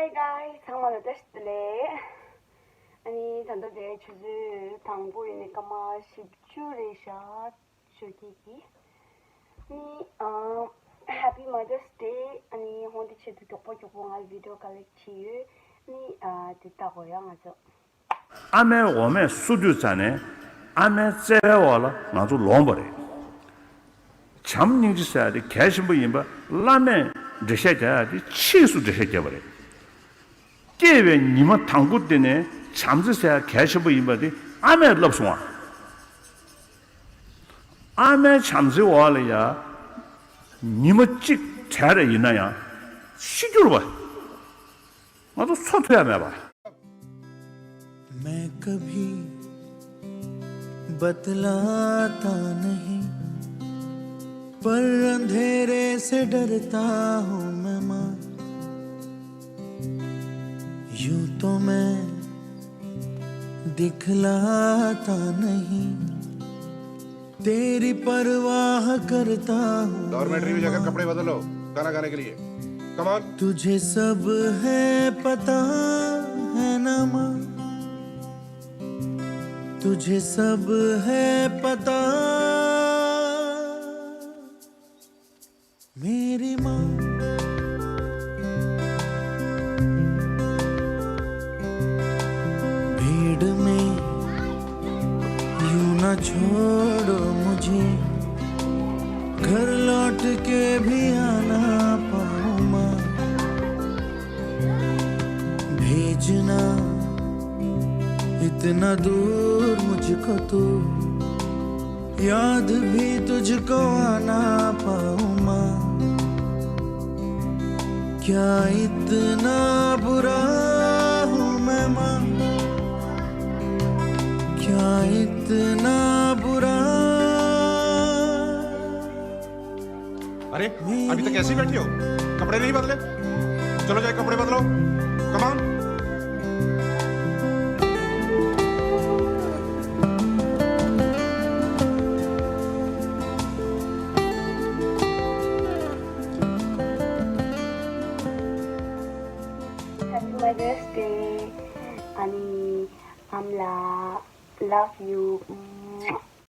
Hi guys, 정말 어땠을래? 아니, 단도대 주주 당부이니까 막 10주래샤 주기기. 아니, Happy Mother's Day. 아니, 혼자 치도 격포격포할 비디오 갈릭치유. 아니, 듣다고요, 맞아. 아메 오메 수주자네 아메 제와라 나도 롱버래 참닝지사리 개심부 임바 라메 드셔자디 치수 드셔져버래 깨베 니마 당구때네 참지사 개심부 임바디 아메 럽송아 아메 참지와라야 니마 찍 잘해 있나야 시주로 봐 나도 소토야 매봐 मैं कभी बतलाता नहीं पर अंधेरे से डरता हूँ मैं माँ यूं तो मैं दिखलाता नहीं तेरी परवाह करता हूँ डॉर्मेट्री में जाकर कपड़े बदलो गाना गाने के लिए कम ऑन तुझे सब है पता है ना माँ तुझे सब है पता मेरी माँ भीड़ में यूं ना छोड़ो मुझे घर लौट के भी आना पाऊँ माँ भेजना इतना दूर मुझको तो याद भी तुझको आना पाऊँ माँ क्या इतना बुरा हूँ मैं माँ क्या इतना बुरा अरे अभी तक ऐसे ही बैठी हो कपड़े नहीं बदले चलो जाए कपड़े बदलो come on Happy Mother's Day. 아니, love you.